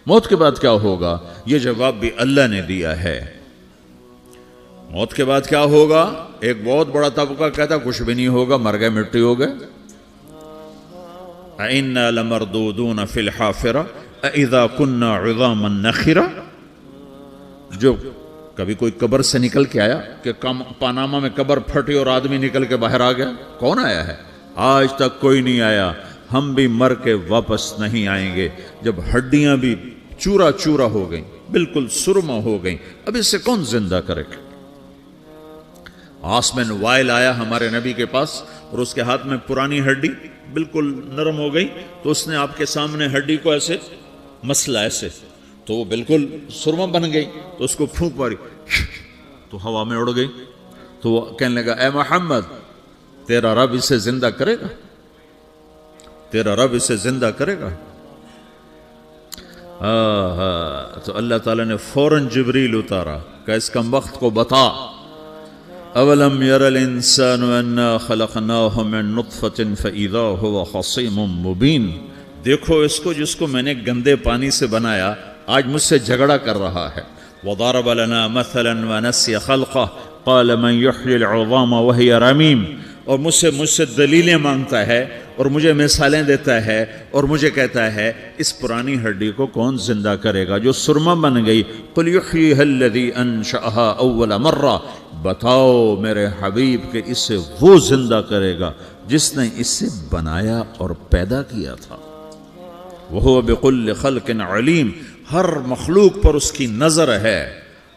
موت کے بعد کیا ہوگا؟ یہ جواب بھی اللہ نے دیا ہے۔ موت کے بعد کیا ہوگا؟ ایک بہت بڑا طبقہ کہتا کچھ بھی نہیں ہوگا، مر گئے، مٹی ہو گئے۔ اِنَّا لَمَرْدُودُونَ فِي الْحَافِرَةِ اِذَا كُنَّا عِظَامًا نَخِرَةً۔ جو کبھی کوئی قبر سے نکل کے آیا کہ پاناما میں قبر پھٹی اور آدمی نکل کے باہر آ گیا؟ کون آیا ہے؟ آج تک کوئی نہیں آیا۔ ہم بھی مر کے واپس نہیں آئیں گے۔ جب ہڈیاں بھی چورا چورا ہو گئیں، بالکل سرما ہو گئیں، اب اس سے کون زندہ کرے گا؟ آسمن وائل آیا ہمارے نبی کے پاس اور اس کے ہاتھ میں پرانی ہڈی بالکل نرم ہو گئی، تو اس نے آپ کے سامنے ہڈی کو ایسے مسلا، ایسے، تو وہ بالکل سرما بن گئی، تو اس کو پھونک ماری تو ہوا میں اڑ گئی۔ تو وہ کہنے لگا اے محمد، تیرا رب اسے زندہ کرے گا؟ تیرا رب اسے زندہ کرے گا؟ تو اللہ تعالیٰ نے فوراً جبریل اتارا کہ اس کم وقت کو بتا، اولم یر الانسان انا خلقناہ من نطفۃ فاذا هو خصیم مبین۔ دیکھو اس کو جس کو میں نے گندے پانی سے بنایا، آج مجھ سے جھگڑا کر رہا ہے۔ وضرب لنا مثلا ونسی خلقہ قال من یحیی العظام وهي رمیم۔ اور مجھ سے دلیلیں مانگتا ہے اور مجھے مثالیں دیتا ہے اور مجھے کہتا ہے اس پرانی ہڈی کو کون زندہ کرے گا جو سرما بن گئی؟ قل یحییھا الذی انشأھا اول مرہ۔ بتاؤ میرے حبیب کہ اسے وہ زندہ کرے گا جس نے اسے بنایا اور پیدا کیا تھا۔ وہو بکل خلق علیم۔ ہر مخلوق پر اس کی نظر ہے۔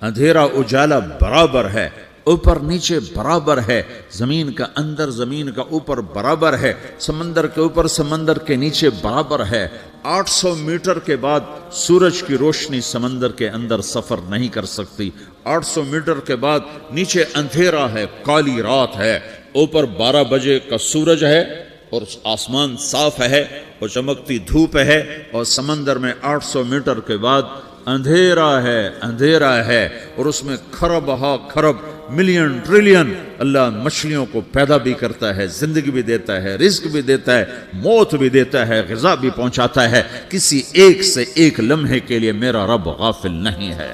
اندھیرا اجالا برابر ہے، اوپر نیچے برابر ہے، زمین کا اندر زمین کا اوپر برابر ہے، سمندر کے اوپر سمندر کے نیچے برابر ہے۔ 800 میٹر کے بعد سورج کی روشنی سمندر کے اندر سفر نہیں کر سکتی۔ 800 میٹر کے بعد نیچے اندھیرا ہے، کالی رات ہے، اوپر 12 بجے کا سورج ہے اور آسمان صاف ہے اور چمکتی دھوپ ہے، اور سمندر میں 800 میٹر کے بعد اندھیرا ہے اور اس میں کھرب ہا کھرب ملین ٹریلین اللہ مچھلیوں کو پیدا بھی کرتا ہے، زندگی بھی دیتا ہے، رزق بھی دیتا ہے، موت بھی دیتا ہے، غذا بھی پہنچاتا ہے۔ کسی ایک سے ایک لمحے کے لیے میرا رب غافل نہیں ہے۔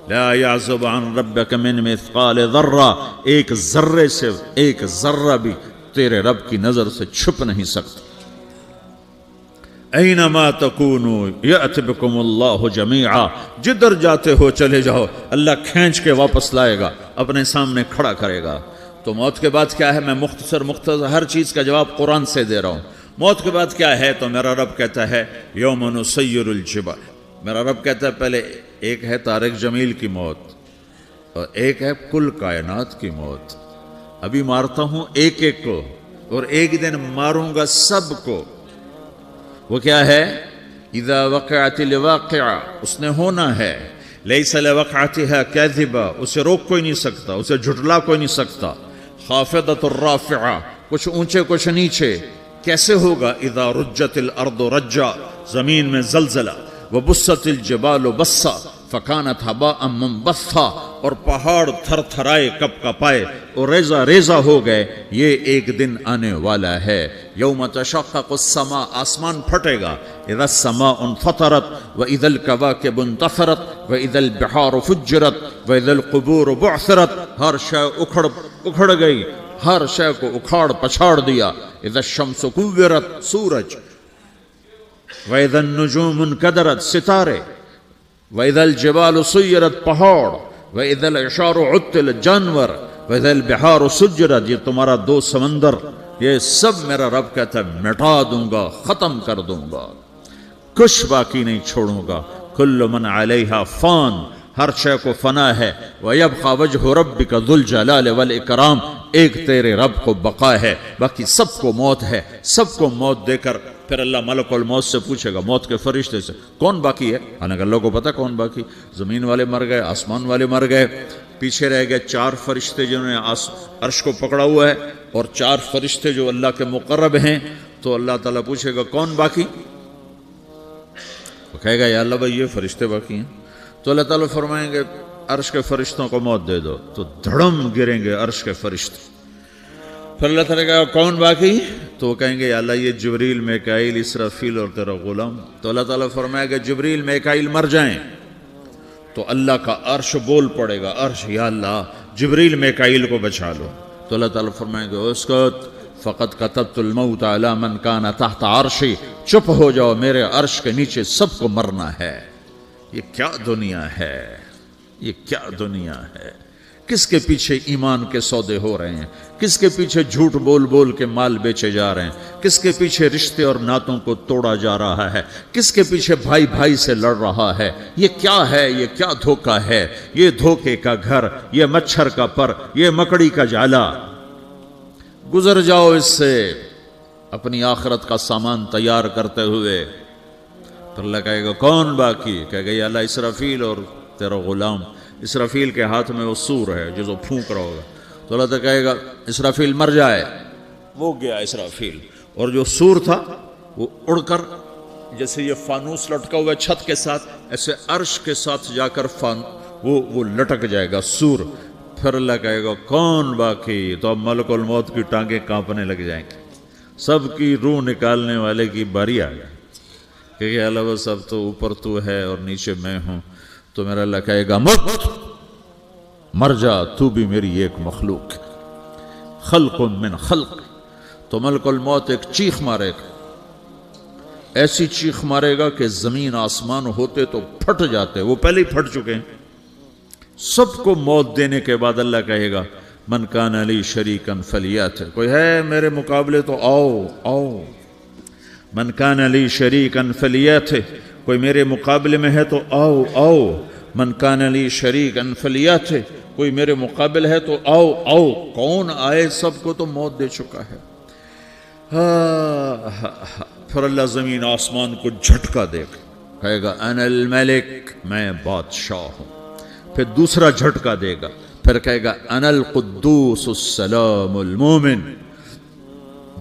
لا يعزب عن ربك من مثقال ذرہ، ایک ذرے سے ایک ذرہ بھی تیرے رب کی نظر سے چھپ نہیں سکتا۔ اینما تکونوا یأت بکم اللہ جمیعا، جدھر جاتے ہو چلے جاؤ، اللہ کھینچ کے واپس لائے گا، اپنے سامنے کھڑا کرے گا۔ تو موت کے بعد کیا ہے؟ میں مختصر ہر چیز کا جواب قرآن سے دے رہا ہوں۔ موت کے بعد کیا ہے؟ تو میرا رب کہتا ہے یوم نسیر الجبال۔ میرا رب کہتا ہے پہلے ایک ہے طارق جمیل کی موت اور ایک ہے کل کائنات کی موت۔ ابھی مارتا ہوں ایک ایک کو اور ایک دن ماروں گا سب کو۔ وہ کیا ہے؟ اذا وقعت الواقعہ، اس نے ہونا ہے۔ لیس لوقعتها کاذبہ، اسے روک کوئی نہیں سکتا، اسے جھٹلا کوئی نہیں سکتا۔ خافضۃ الرافعہ، کچھ اونچے کچھ نیچے۔ کیسے ہوگا؟ اذا رجت الارض رجا، زمین میں زلزلہ۔ وبست الجبال بسا فکانت ہباء منبثا، اور پہاڑ تھر تھرائے کپ کپائے اور ریزہ ریزہ ہو گئے۔ یہ ایک دن آنے والا ہے۔ یوم تشقق السماء، آسمان پھٹے گا۔ اذا السماء انفطرت واذا الكواكب انتثرت واذا البحار فجرت واذا القبور بعثرت، ہر شے اکھڑ گئی، ہر شے کو اکھاڑ پچھاڑ دیا۔ اذا الشمس كورت، سورج۔ واذا النجوم انكدرت، ستارے۔ وَإِذَا الْجِبَالُ سُيِّرَتْ، پہاڑ۔ وَإِذَا الْعِشَارُ عُطِّلَتْ، جانور۔ وَإِذَا الْبِحَارُ سُجِّرَتْ، یہ تمہارا دو سمندر، یہ سب میرا رب کہتا ہے مٹا دوں گا، ختم کر دوں گا، کچھ باقی نہیں چھوڑوں گا۔ كُلُّ مَنْ عَلَيْهَا فان، ہر شے کو فنا ہے۔ وَيَبْقَى وَجْهُ رَبِّكَ ذُو الْجَلَالِ وَالْإِكْرَامِ، ایک تیرے رب کو بقا ہے، باقی سب کو موت ہے۔ سب کو موت دے کر پھر اللہ ملک الموت سے پوچھے گا، موت کے فرشتے سے، کون باقی ہے؟ حالانکہ اللہ کو پتا کون باقی۔ زمین والے مر گئے، آسمان والے مر گئے، پیچھے رہ گئے 4 فرشتے جنہوں نے عرش کو پکڑا ہوا ہے، اور 4 فرشتے جو اللہ کے مقرب ہیں۔ تو اللہ تعالیٰ پوچھے گا کون باقی؟ وہ کہے گا یا اللہ بھائی یہ فرشتے باقی ہیں۔ تو اللہ تعالیٰ فرمائیں گے عرش کے فرشتوں کو موت دے دو، تو دھڑم گریں گے عرش کے فرشتے۔ پھر اللہ تعالیٰ کہا کون باقی؟ تو وہ کہیں گے یا اللہ یہ جبریل میکائیل اسرافیل اور تیرا غلام. تو اللہ تعالیٰ فرمائے گا جبریل میکائیل مر جائیں تو اللہ کا عرش بول پڑے گا, عرش یا اللہ جبریل میکائیل کو بچا لو. تو اللہ تعالیٰ فرمائیں گے اسکت فقط کتبت الموت علی من کان تحت عرشی, چپ ہو جاؤ میرے عرش کے نیچے سب کو مرنا ہے. یہ کیا دنیا ہے, یہ کیا دنیا ہے. کس کے پیچھے ایمان کے سودے ہو رہے ہیں, کس کے پیچھے جھوٹ بول بول کے مال بیچے جا رہے ہیں, کس کے پیچھے رشتے اور ناتوں کو توڑا جا رہا ہے, کس کے پیچھے بھائی بھائی سے لڑ رہا ہے. یہ کیا ہے, یہ کیا دھوکہ ہے, یہ دھوکے کا گھر, یہ مچھر کا پر, یہ مکڑی کا جالا. گزر جاؤ اس سے اپنی آخرت کا سامان تیار کرتے ہوئے. پھر اللہ کہے گا کون باقی؟ کہے گا یا اللہ اسرافیل اور تیرا غلام. اسرافیل کے ہاتھ میں وہ سور ہے جو پھونک رہا ہوگا. تو اللہ تعالیٰ کہے گا اسرافیل مر جائے. وہ گیا اسرافیل, اور جو سور تھا وہ اڑ کر جیسے یہ فانوس لٹکا ہوا چھت کے ساتھ ایسے عرش کے ساتھ جا کر وہ لٹک جائے گا سور. پھر اللہ کہے گا کون باقی؟ تو اب ملک الموت کی ٹانگیں کانپنے لگ جائیں گے. سب کی روح نکالنے والے کی باری آ گئی کہ اللہ وہ سب تو اوپر تو ہے اور نیچے میں ہوں. تو میرا اللہ کہے گا مر جا, تو بھی میری ایک مخلوق, خلق من خلق. تو ملک الموت ایک چیخ مارے گا, ایسی چیخ مارے گا کہ زمین آسمان ہوتے تو پھٹ جاتے, وہ پہلے ہی پھٹ چکے ہیں. سب کو موت دینے کے بعد اللہ کہے گا من کان لی شریکن فلیات, کوئی ہے میرے مقابلے تو آؤ آؤ. من کان لی شریکن فلیات, کوئی میرے مقابلے میں ہے تو آؤ آؤ. من کان لی شریکن فلیات, کوئی میرے مقابل ہے تو آؤ آؤ. کون آئے؟ سب کو تو موت دے چکا ہے. پھر اللہ زمین آسمان کو جھٹکا دے گا, کہے گا انا الملک, میں بادشاہ ہوں. پھر دوسرا جھٹکا دے گا, پھر کہے گا انا القدوس السلام المومن,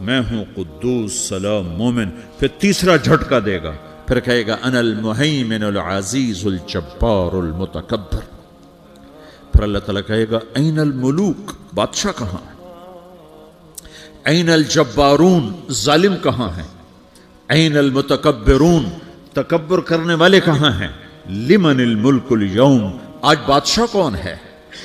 میں ہوں قدوس سلام مومن. پھر تیسرا جھٹکا دے گا, پھر کہے گا انا المہیمن العزیز الجبار المتکبر. پھر اللہ تعالیٰ کہے گا این الملوک, بادشاہ کہاں ہے؟ این الجبارون, ظالم کہاں ہیں؟ این المتکبرون, تکبر کرنے والے کہاں ہیں؟ لمن الملک اليوم, آج بادشاہ کون ہے؟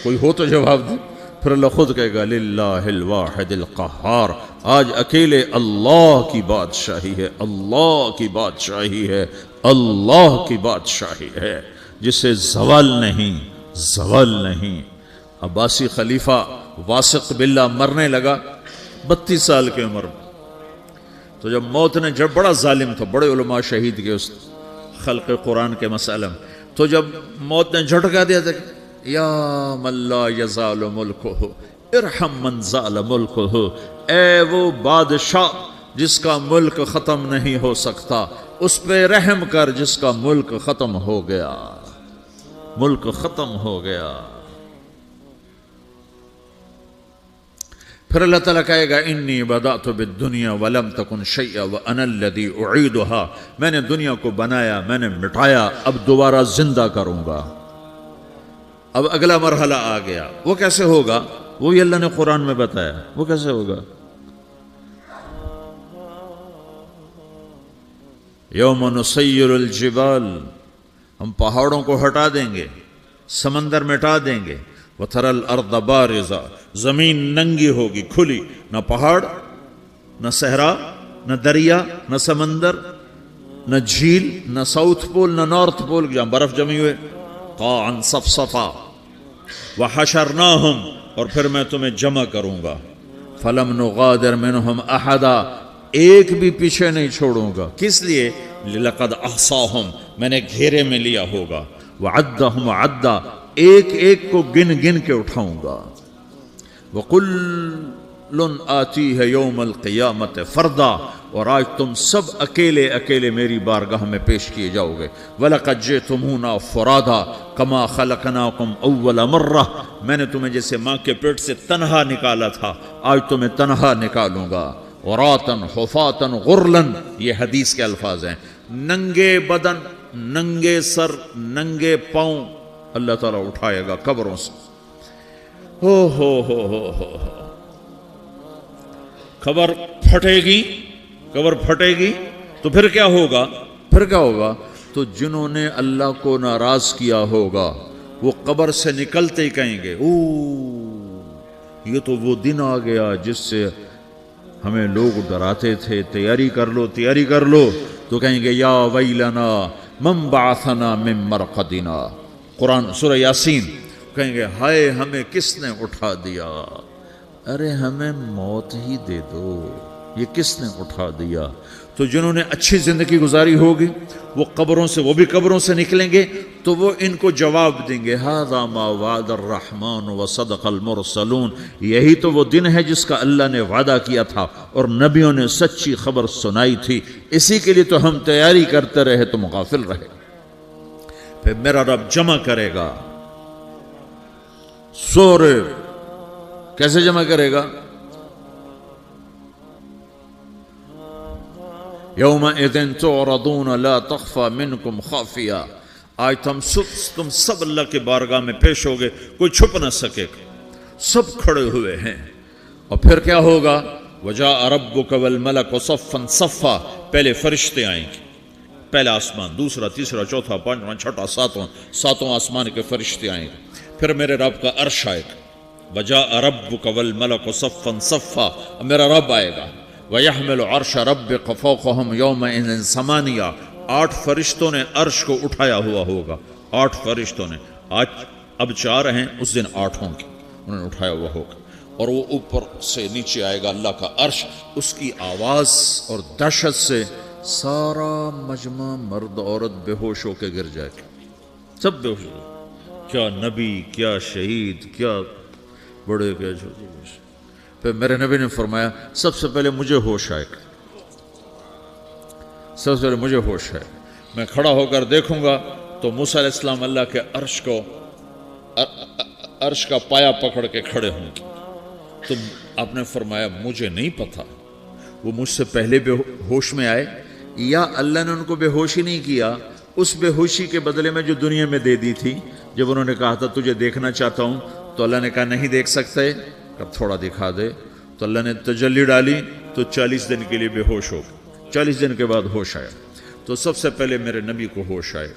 کوئی ہو تو جواب دے. پھر اللہ خود کہے گا للہ الواحد القہار, آج اکیلے اللہ کی بادشاہی ہے, اللہ کی بادشاہی ہے, اللہ کی بادشاہی ہے جسے زوال نہیں, زوال نہیں. عباسی خلیفہ واثق باللہ مرنے لگا 32 سال کی عمر میں. تو جب موت نے, جب بڑا ظالم تھا, بڑے علماء شہید کے اس خلق قرآن کے مسئلہ میں, تو جب موت نے جھٹکا دیا تھا یا من لا یزال ملکہ ارحم من زال ملکہ, اے وہ بادشاہ جس کا ملک ختم نہیں ہو سکتا, اس پہ رحم کر جس کا ملک ختم ہو گیا, ملک ختم ہو گیا. پھر اللہ تعالیٰ کہے گا انی بدأت بالدنیا ولم تکن شیئا وانا الذی اعیدها, میں نے دنیا کو بنایا, میں نے مٹایا, اب دوبارہ زندہ کروں گا. اب اگلا مرحلہ آ گیا. وہ کیسے ہوگا؟ وہی اللہ نے قرآن میں بتایا. وہ کیسے ہوگا؟ یوم نسیر الجبال, ہم پہاڑوں کو ہٹا دیں گے, سمندر مٹا دیں گے. وتری الارض بارزا, زمین ننگی ہوگی, کھلی, نہ پہاڑ, نہ صحرا, نہ دریا, نہ سمندر, نہ جھیل, نہ ساؤتھ پول, نہ نارتھ پول جہاں برف جمی ہوئے. قاعا صفصفا وحشرناہم, اور پھر میں تمہیں جمع کروں گا. فلم نغادر منہم احدا, ایک بھی پیچھے نہیں چھوڑوں گا. کس لیے؟ لقد احصاہم, میں نے گھیرے میں لیا ہوگا. وعدہم عدا, ایک ایک کو گن گن کے اٹھاؤں گا. وَقُلٌ آتِيهَ يَوْمَ الْقِيَامَةِ فَرْدًا, اور آج تم سب اکیلے اکیلے میری بارگاہ میں پیش کیے جاؤ گے. وَلَقَدْ جِئْتُمُونَا فُرَادًا كَمَا خَلَقْنَاكُمْ أَوَّلَ مَرَّةٍ, میں نے تمہیں جیسے ماں کے پیٹ سے تنہا نکالا تھا, آج تمہیں تنہا نکالوں گا. عُرَاةً حُفَاةً غُرْلًا, یہ حدیث کے الفاظ ہیں. ننگے بدن, ننگے سر, ننگے پاؤں اللہ تعالیٰ اٹھائے گا قبروں سے. ہو قبر پھٹے گی تو پھر کیا ہوگا؟ تو جنہوں نے اللہ کو ناراض کیا ہوگا وہ قبر سے نکلتے ہی کہیں گے یہ تو وہ دن آ گیا جس سے ہمیں لوگ ڈراتے تھے، تیاری کر لو، تو کہیں گے یا ویلنا من بعثنا من مرقدنا، قرآن سورہ یاسین، کہیں گے ہائے ہمیں کس نے اٹھا دیا، ارے ہمیں موت ہی دے دو، یہ کس نے اٹھا دیا؟ تو جنہوں نے اچھی زندگی گزاری ہوگی وہ بھی قبروں سے نکلیں گے تو وہ ان کو جواب دیں گے ھذا ما وعد الرحمن وصدق المرسلون، یہی تو وہ دن ہے جس کا اللہ نے وعدہ کیا تھا اور نبیوں نے سچی خبر سنائی تھی، اسی کے لیے تو ہم تیاری کرتے رہے، تم غافل رہے۔ پھر میرا رب جمع کرے گا سورے، کیسے جمع کرے گا؟ یومئذ تعرضون لا تخفى منکم خافیہ، آج تم سب اللہ کے بارگاہ میں پیش ہوگے، کوئی چھپ نہ سکے گا، سب کھڑے ہوئے ہیں۔ اور پھر کیا ہوگا؟ وجاء ربک والملک صفا صفا، پہلے فرشتے آئیں گے، پہلا آسمان، دوسرا، تیسرا، چوتھا، پانچواں، چھٹا، ساتواں آسمان کے فرشتے آئیں گے، پھر میرے رب کا عرش آئے گا، وجاء ربک والملک صفا صفا، میرا رب آئے گا، وَيَحْمِلُ عَرْشَ رَبِّكَ فَوْقَهُمْ يَوْمَئِذٍ ثَمَانِيَةٌ، 8 فرشتوں نے عرش کو اٹھایا ہوا ہوگا، 8 فرشتوں نے، آج اب 4 ہیں، اس دن 8 ہوں گے، انہوں نے اٹھایا ہوا ہوگا، اور وہ اوپر سے نیچے آئے گا اللہ کا عرش، اس کی آواز اور دہشت سے سارا مجمع مرد عورت بے ہوش ہو کے گر جائے گا، سب بے ہوش ہو، کیا نبی، کیا شہید، کیا بڑے، کیا چھوٹے۔ پھر میرے نبی نے فرمایا سب سے پہلے مجھے ہوش آئے گا، سب سے پہلے مجھے ہوش ہے، میں کھڑا ہو کر دیکھوں گا تو موسیٰ علیہ السلام اللہ کے عرش کا پایا پکڑ کے کھڑے ہوں گے، تو آپ نے فرمایا مجھے نہیں پتا وہ مجھ سے پہلے بے ہوش میں آئے یا اللہ نے ان کو بے ہوشی نہیں کیا، اس بے ہوشی کے بدلے میں جو دنیا میں دے دی تھی، جب انہوں نے کہا تھا تجھے دیکھنا چاہتا ہوں تو اللہ نے کہا نہیں دیکھ سکتے، اب تھوڑا دکھا دے، تو اللہ نے تجلی ڈالی تو 40 دن کے لیے بے ہوش ہو گئے، 40 دن کے بعد ہوش آیا، تو سب سے پہلے میرے نبی کو ہوش آئے،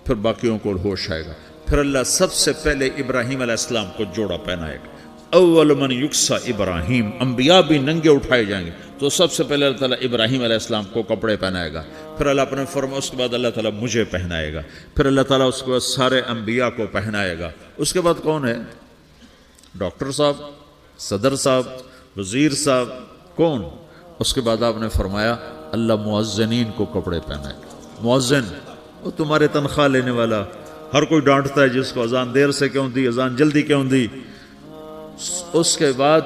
پھر باقیوں کو ہوش آئے گا، پھر اللہ سب سے پہلے ابراہیم علیہ السلام کو جوڑا پہنائے گا، اول من یکسا ابراہیم، انبیاء بھی ننگے اٹھائے جائیں گے، تو سب سے پہلے اللہ تعالیٰ ابراہیم علیہ السلام کو کپڑے پہنائے گا، پھر اللہ اپنے فرما، اس کے بعد اللہ تعالیٰ مجھے پہنائے گا، پھر اللہ تعالیٰ اس کے بعد سارے انبیاء کو پہنائے گا، اس کے بعد کون ہے؟ ڈاکٹر صاحب، صدر صاحب، وزیر صاحب، کون؟ اس کے بعد آپ نے فرمایا اللہ مؤذنین کو کپڑے پہنائے گا، مؤذن وہ تمہارے تنخواہ لینے والا، ہر کوئی ڈانٹتا ہے جس کو اذان دیر سے کیوں دی، اذان جلدی کیوں دی، اس کے بعد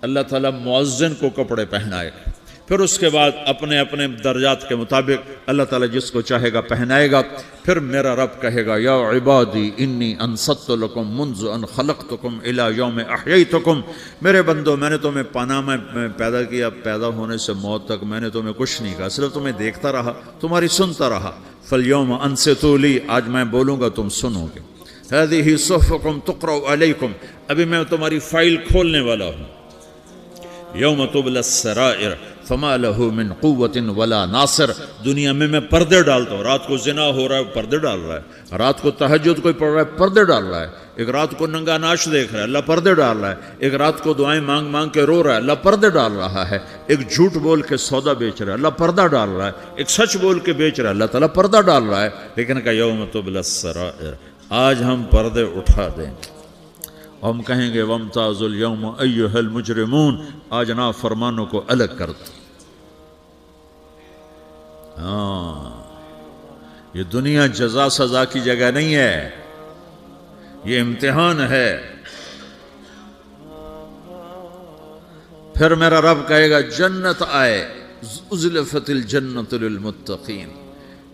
اللہ تعالیٰ مؤذن کو کپڑے پہنائے گا، پھر اس کے بعد اپنے اپنے درجات کے مطابق اللہ تعالیٰ جس کو چاہے گا پہنائے گا، پھر میرا رب کہے گا یا عبادی انی انصت لکم منذ ان خلقتکم الی یوم احییتکم، میرے بندو میں نے تمہیں پاناہ میں پیدا کیا، پیدا ہونے سے موت تک میں نے تمہیں کچھ نہیں کہا، صرف تمہیں دیکھتا رہا، تمہاری سنتا رہا، فالیوم انصتوا لی، آج میں بولوں گا تم سنو گے، ہذہ صحفکم تقرأ علیکم، ابھی میں تمہاری فائل کھولنے والا ہوں، یوم تبلی السرائر فما لہ من قوت ولا ناصر، دنیا میں پردے ڈالتا ہوں، رات کو زنا ہو رہا ہے پردے ڈال رہا ہے، رات کو تہجد کوئی پڑھ رہا ہے پردے ڈال رہا ہے، ایک رات کو ننگا ناچ دیکھ رہا ہے اللہ پردے ڈال رہا ہے، ایک رات کو دعائیں مانگ مانگ کے رو رہا ہے اللہ پردے ڈال رہا ہے، ایک جھوٹ بول کے سودا بیچ رہا ہے اللہ پردہ ڈال رہا ہے، ایک سچ بول کے بیچ رہا ہے اللہ تعالیٰ پردہ ڈال رہا ہے، لیکن کہ یوم تبلی السرائر، آج ہم پردے اٹھا دیں، ہم کہیں گے وامتازوا اليوم ایھا المجرمون، آج نافرمانوں کو الگ کر دو۔ یہ دنیا جزا سزا کی جگہ نہیں ہے، یہ امتحان ہے۔ پھر میرا رب کہے گا جنت آئے، ازلفت الجنت للمتقین،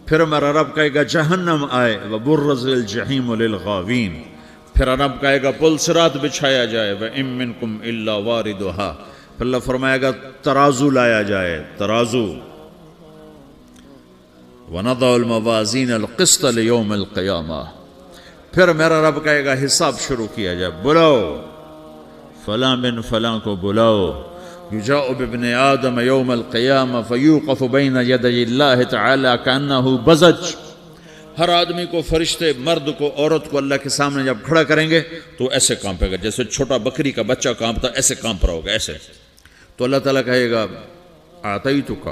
پھر میرا رب کہے گا جہنم آئے، وبرزت الجحیم للغاوین، پھر رب کہے گا پل صراط بچھایا جائے، وَإِن مِّنكُمْ إِلَّا وَارِدُهَا، پھر اللہ فرمائے گا ترازو لایا جائے، ترازو، وَنَضَعُ الْمَوَازِينَ الْقِسْطَ لِيَوْمِ الْقِيَامَةِ، پھر میرا رب کہے گا حساب شروع کیا جائے، بلاؤ فلاں بن فلاں کو بلاؤ، یجاء بابن آدم یوم القیامہ فیوقف بین یدی اللہ تعالی کانہ بزج، ہر آدمی کو، فرشتے، مرد کو، عورت کو اللہ کے سامنے جب کھڑا کریں گے تو ایسے کانپے گا جیسے چھوٹا بکری کا بچہ کانپتا، ایسے کانپ رہا ہوگا ایسے. تو اللہ تعالیٰ کہے گا اعطیتک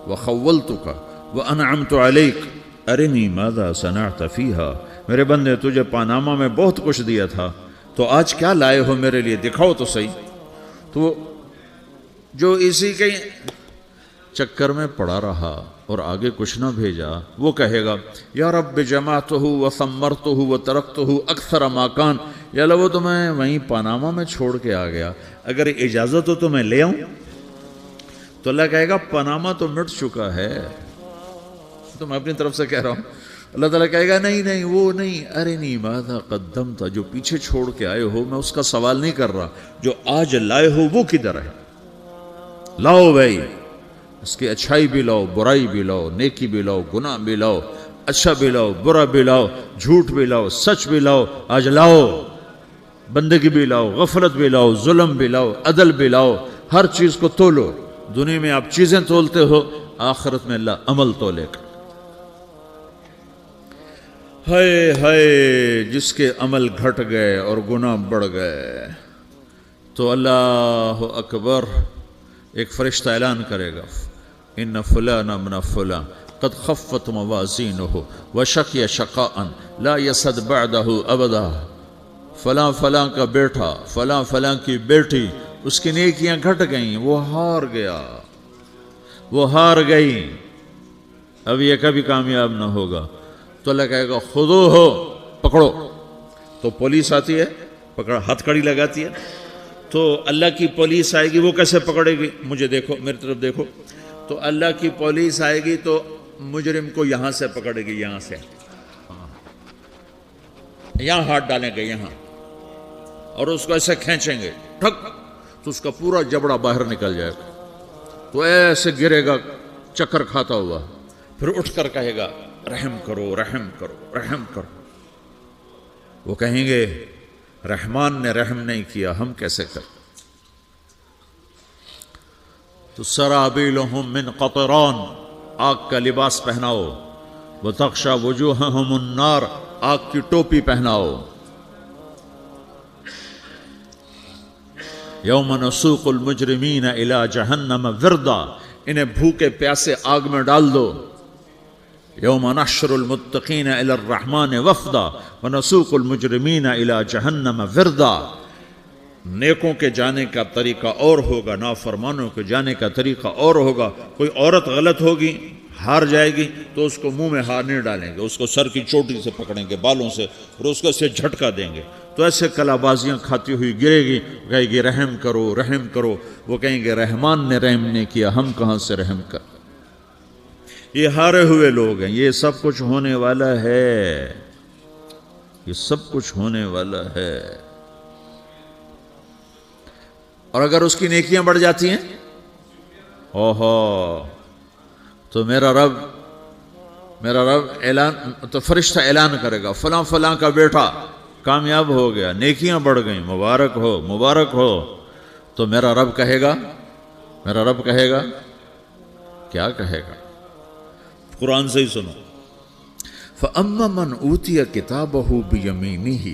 وخولتک وانعمت علیک ارنی ماذا صنعت فیہا، میرے بندے تجھے پاناما میں بہت کچھ دیا تھا، تو آج کیا لائے ہو میرے لیے، دکھاؤ تو صحیح. تو جو اسی کے چکر میں پڑا رہا اور آگے کچھ نہ بھیجا، وہ کہے گا یا رب جمعتہ وثمرتہ وترکتہ اکثر ما کان، یا اللہ وہ تو میں وہیں پاناما میں چھوڑ کے آ گیا، اگر اجازت ہو تو میں لے آؤں. تو اللہ کہے گا پاناما تو مٹ چکا ہے، تو میں اپنی طرف سے کہہ رہا ہوں. اللہ تعالیٰ کہے گا نہیں نہیں وہ نہیں، ارنی ماذا قدمت، جو پیچھے چھوڑ کے آئے ہو میں اس کا سوال نہیں کر رہا، جو آج لائے ہو وہ کدھر ہے، لاؤ بھائی، اس کی اچھائی بھی لاؤ، برائی بھی لاؤ، نیکی بھی لاؤ، گناہ بھی لاؤ، اچھا بھی لاؤ، برا بھی لاؤ، جھوٹ بھی لاؤ، سچ بھی لاؤ، آج لاؤ. بندگی بھی لاؤ، غفلت بھی لاؤ، ظلم بھی لاؤ، عدل بھی لاؤ، ہر چیز کو تولو. دنیا میں آپ چیزیں تولتے ہو، آخرت میں اللہ عمل تولے گا. ہائے ہائے جس کے عمل گھٹ گئے اور گناہ بڑھ گئے، تو اللہ اکبر، ایک فرشتہ اعلان کرے گا ان فلان ابن فلان قد خفت موازینہ وشقی شقاء لا یسد بعدہ ابدا، فلاں فلاں کا بیٹا، فلاں فلاں کی بیٹی، اس کی نیکیاں گھٹ گئیں، وہ ہار گیا، وہ ہار گئی، اب یہ کبھی کامیاب نہ ہوگا. تو اللہ کہے گا خودو ہو، پکڑو. تو پولیس آتی ہے، پکڑ ہتھ کڑی لگاتی ہے. تو اللہ کی پولیس آئے گی، وہ کیسے پکڑے گی، مجھے دیکھو، میری طرف دیکھو. تو اللہ کی پولیس آئے گی تو مجرم کو یہاں سے پکڑے گی، یہاں سے، یہاں ہاتھ ڈالیں گے یہاں، اور اس کو ایسے کھینچیں گے ٹھک، تو اس کا پورا جبڑا باہر نکل جائے گا. تو ایسے گرے گا چکر کھاتا ہوا، پھر اٹھ کر کہے گا رحم کرو، رحم کرو، رحم کرو. وہ کہیں گے رحمان نے رحم نہیں کیا، ہم کیسے کریں. تو سرابیلہم من قطران، آگ کا لباس پہناؤ، وتغشا وجوہہم النار، آگ کی ٹوپی پہناؤ. یوم نسوق المجرمین الی جہنم وردا، انہیں بھوکے پیاسے آگ میں ڈال دو. یوم نحشر المتقین الی الرحمن وفدا ونسوق المجرمین الی جہنم وردا. نیکوں کے جانے کا طریقہ اور ہوگا، نافرمانوں کے جانے کا طریقہ اور ہوگا. کوئی عورت غلط ہوگی، ہار جائے گی، تو اس کو منہ میں ہار نہیں ڈالیں گے، اس کو سر کی چوٹی سے پکڑیں گے، بالوں سے، اور اس کو سے جھٹکا دیں گے. تو ایسے کلا بازیاں کھاتی ہوئی گرے گی، کہے گی رحم کرو، رحم کرو. وہ کہیں گے رحمان نے رحم نہیں کیا، ہم کہاں سے رحم کر. یہ ہارے ہوئے لوگ ہیں. یہ سب کچھ ہونے والا ہے، یہ سب کچھ ہونے والا ہے. اور اگر اس کی نیکیاں بڑھ جاتی ہیں، اوہو، تو میرا رب اعلان، تو فرشتہ اعلان کرے گا فلاں فلاں کا بیٹا کامیاب ہو گیا، نیکیاں بڑھ گئیں، مبارک ہو، مبارک ہو. تو میرا رب کہے گا کیا کہے گا، قرآن سے ہی سنو. فَأَمَّا مَنْ أُوتِيَ كِتَابَهُ بِيَمِينِهِ،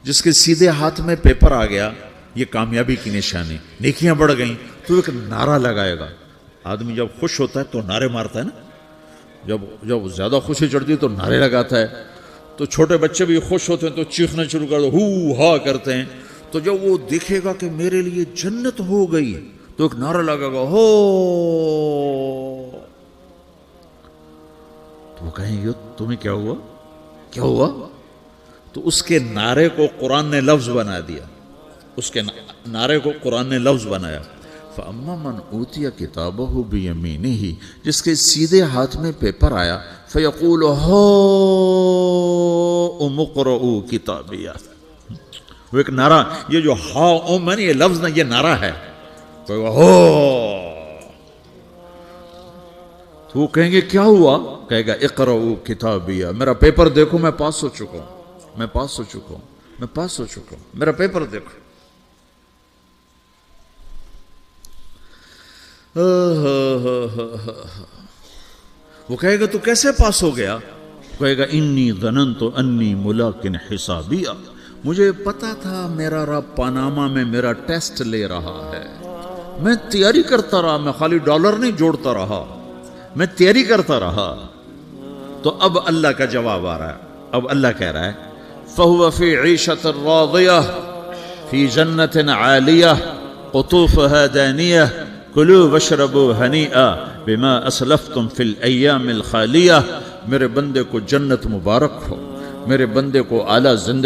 جس کے سیدھے ہاتھ میں پیپر آ گیا، یہ کامیابی کی نشانی، نیکیاں بڑھ گئیں، تو ایک نعرہ لگائے گا. آدمی جب خوش ہوتا ہے تو نعرے مارتا ہے نا، جب زیادہ خوشی چڑھتی ہے تو نعرے لگاتا ہے. تو چھوٹے بچے بھی خوش ہوتے ہیں تو چیخنا شروع کر دو، ہو ہا کرتے ہیں. تو جب وہ دیکھے گا کہ میرے لیے جنت ہو گئی، تو ایک نعرہ لگے گا، ہو. تو وہ کہیں گے تمہیں کیا ہوا. تو اس کے نعرے کو قرآن نے لفظ بنا دیا، اس کے نعرے کو قرآن نے لفظ بنایا. فَأَمَّا مَنْ أُوتِيَ كِتَابَهُ بِيَمِينِهِ، جس کے سیدھے ہاتھ میں پیپر آیا، فَيَقُولُ هَاؤْمُ اقْرَءُوا كِتَابِيَهْ. وہ ایک نعرہ، یہ جو ہاؤم ہے نا، یہ لفظ نہ، یہ نعرہ ہے. تو وہ کہیں گے کیا ہوا، کہے گا اقرؤوا کتابیہ، میرا پیپر دیکھو، میں پاس ہو چکا ہوں، میرا پیپر دیکھو. وہ کہے گا تو کیسے پاس ہو گیا؟ کہے گا انی ظننت انی ملاقن حسابیہ، مجھے پتا تھا میرا رب پاناما میں میرا ٹیسٹ لے رہا ہے، میں تیاری کرتا رہا، میں خالی ڈالر نہیں جوڑتا رہا، میں تیاری کرتا رہا۔ تو اب اللہ کا جواب آ رہا ہے، اب اللہ کہہ رہا ہے فَهُوَ فِي عِيشَةٍ رَاضِيَةٍ فِي جَنَّةٍ عَالِيَةٍ قُطُوفُهَا دَانِيَةٌ كُلُوا وَاشْرَبُوا هَنِيئًا بِمَا أَسْلَفْتُمْ فِي الْأَيَّامِ الْخَالِيَةِ۔ میرے بندے کو جنت مبارک ہو، میرے بندے کو اعلیٰ زندگی